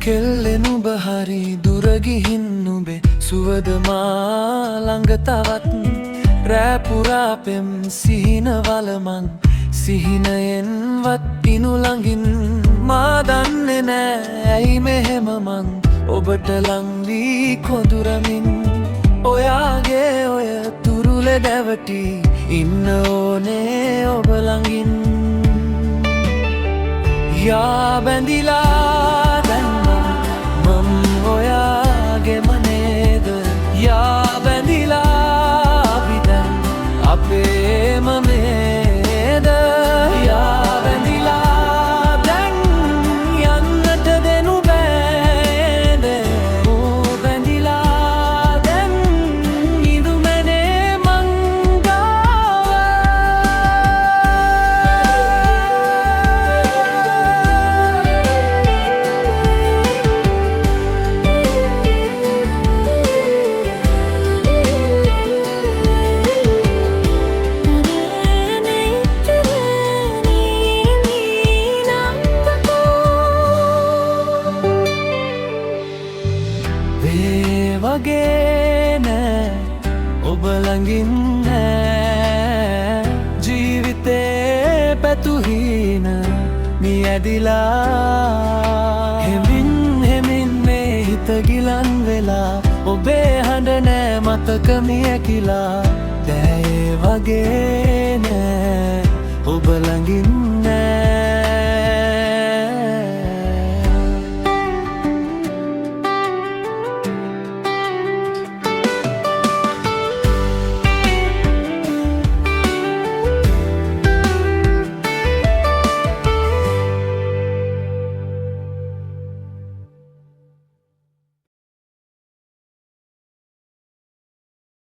කෙල්ලෙනු බහරි දුරගිහින් නුබේ සුවද මා ළඟ තවත් රැපුරා පෙම් සිහිනවලමන් සිහිනයෙන්වත් ඉනු ළඟින් මා දන්නේ නෑ ඇයි මෙහෙම මං ඔබට ලං වී කොඳුරමින් ඔයාගේ ඔය තුරුලේ දැවටි ඉන්න ඕනේ ඔබ ළඟින් යා බැඳිලා දැන් මම ඔයාගේම නේද යා බැඳිලා අපි දැන් අපේම නේද යා බැඳිලා දැන් යන්නට දෙනු බෑද ඕ බැඳිලා දැන් ඉදුමනේ මං වගේ නෑ ඔබ ළඟින් නෑ ජීවිතේ පැතුහින මී ඇදිලා හෙමින් හෙමින් මේ හිත ගිලන් වෙලා ඔබේ හඬ නෑ මතක මියකිලා දැයේ වගේ නෑ ඔබ ළඟින් නෑ